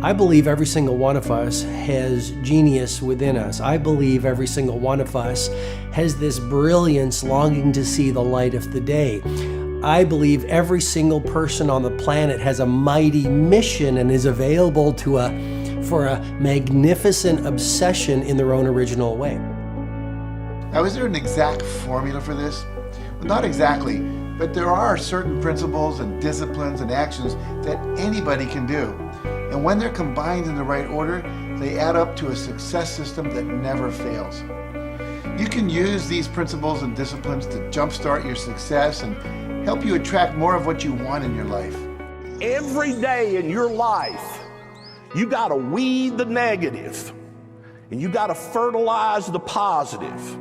I believe every single one of us has genius within us. I believe every single one of us has this brilliance longing to see the light of the day. I believe every single person on the planet has a mighty mission and is available for a magnificent obsession in their own original way. Now, is there an exact formula for this? Well, not exactly, but there are certain principles and disciplines and actions that anybody can do. And when they're combined in the right order, they add up to a success system that never fails. You can use these principles and disciplines to jumpstart your success and help you attract more of what you want in your life. Every day in your life, you gotta weed the negative and you gotta fertilize the positive.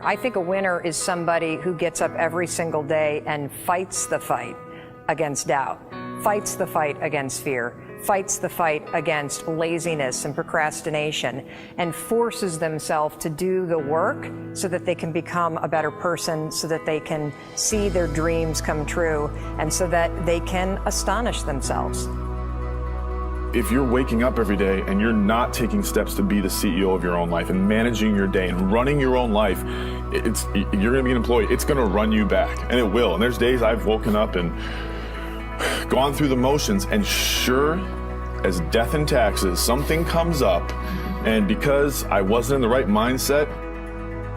I think a winner is somebody who gets up every single day and fights the fight against doubt, fights the fight against fear, fights the fight against laziness and procrastination, and forces themselves to do the work so that they can become a better person, so that they can see their dreams come true, and so that they can astonish themselves. If you're waking up every day and you're not taking steps to be the CEO of your own life and managing your day and running your own life, you're gonna be an employee. It's gonna run you back, and it will. And there's days I've woken up and gone through the motions, and sure as death and taxes, something comes up, and because I wasn't in the right mindset,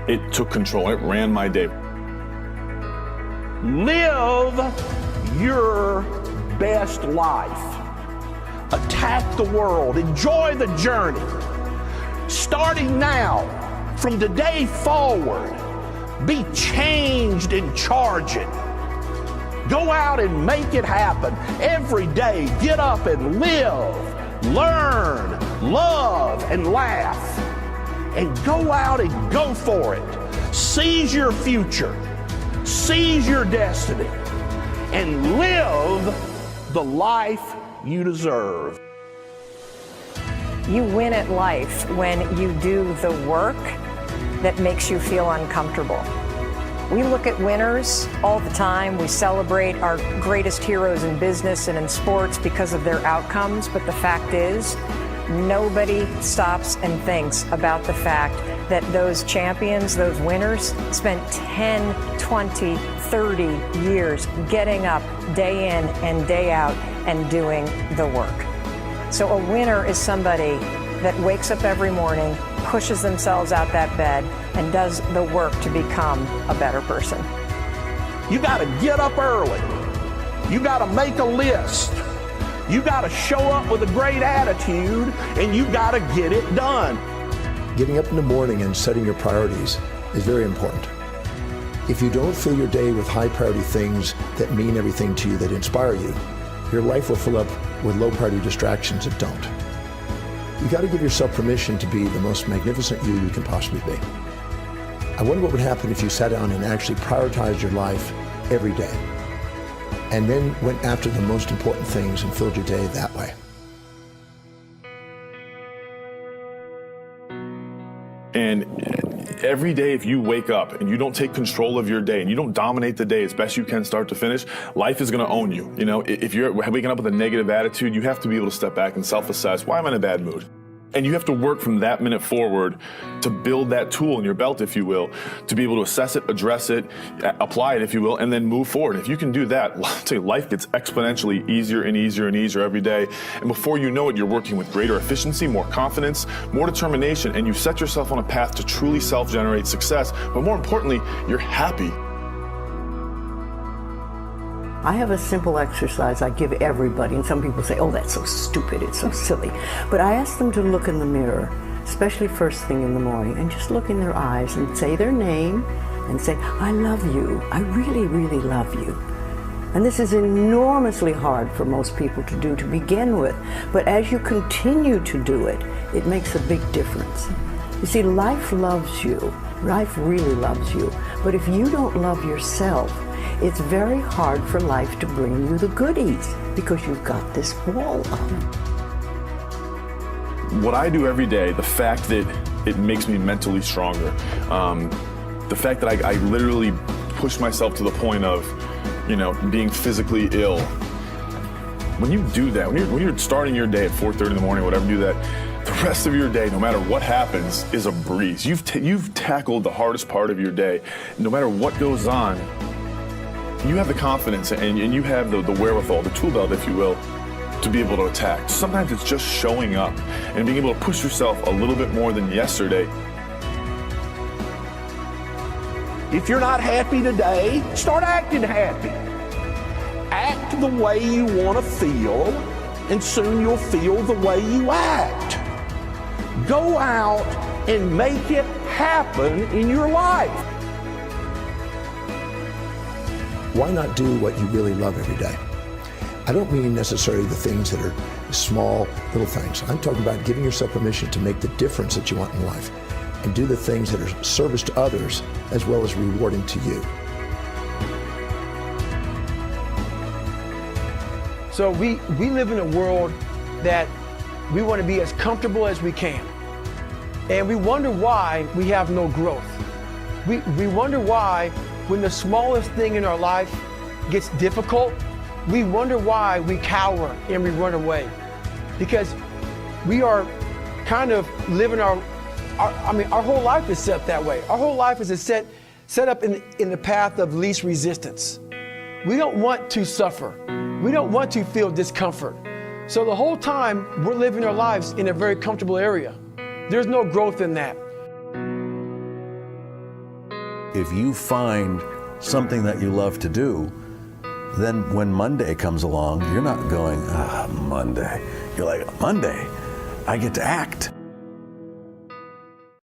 it took control. It ran my day. Live your best life. Attack the world. Enjoy the journey. Starting now, from today forward, be changed and charge it. Go out and make it happen. Every day, get up and live, learn, love, and laugh. And go out and go for it. Seize your future. Seize your destiny. And live the life you deserve. You win at life when you do the work that makes you feel uncomfortable. We look at winners all the time. We celebrate our greatest heroes in business and in sports because of their outcomes, but the fact is, nobody stops and thinks about the fact that those champions, those winners, spent 10, 20, 30 years getting up day in and day out and doing the work. So a winner is somebody that wakes up every morning, pushes themselves out that bed, and does the work to become a better person. You gotta get up early. You gotta make a list. You gotta show up with a great attitude, and you gotta get it done. Getting up in the morning and setting your priorities is very important. If you don't fill your day with high priority things that mean everything to you, that inspire you, your life will fill up with low priority distractions that don't. You got to give yourself permission to be the most magnificent you can possibly be. I wonder what would happen if you sat down and actually prioritized your life every day, and then went after the most important things and filled your day that way. And every day, if you wake up and you don't take control of your day and you don't dominate the day as best you can start to finish, life is going to own you. You know, if you're waking up with a negative attitude, you have to be able to step back and self-assess. Why am I in a bad mood? And you have to work from that minute forward to build that tool in your belt, if you will, to be able to assess it, address it, apply it, if you will, and then move forward. If you can do that, I'll tell you, life gets exponentially easier and easier and easier every day. And before you know it, you're working with greater efficiency, more confidence, more determination, and you've set yourself on a path to truly self-generate success. But more importantly, you're happy. I have a simple exercise I give everybody, and some people say, oh, that's so stupid, it's so silly. But I ask them to look in the mirror, especially first thing in the morning, and just look in their eyes and say their name and say, I love you, I really, really love you. And this is enormously hard for most people to do to begin with, but as you continue to do it, it makes a big difference. You see, life loves you, life really loves you, but if you don't love yourself, it's very hard for life to bring you the goodies because you've got this wall up. What I do every day, the fact that it makes me mentally stronger, the fact that I literally push myself to the point of, being physically ill, When you do that, when you're starting your day at 4:30 in the morning, whatever, do that, the rest of your day, no matter what happens, is a breeze. You've tackled the hardest part of your day. No matter what goes on, you have the confidence and you have the wherewithal, the tool belt, if you will, to be able to attack. Sometimes it's just showing up and being able to push yourself a little bit more than yesterday. If you're not happy today, start acting happy. Act the way you want to feel, and soon you'll feel the way you act. Go out and make it happen in your life. Why not do what you really love every day? I don't mean necessarily the things that are small, little things. I'm talking about giving yourself permission to make the difference that you want in life and do the things that are service to others as well as rewarding to you. So we live in a world that we want to be as comfortable as we can. And we wonder why we have no growth. We wonder why when the smallest thing in our life gets difficult, we wonder why we cower and we run away. Because we are kind of living our whole life is set that way. Our whole life is set up in the path of least resistance. We don't want to suffer. We don't want to feel discomfort. So the whole time we're living our lives in a very comfortable area. There's no growth in that. If you find something that you love to do, then when Monday comes along, you're not going, Monday. You're like, Monday, I get to act.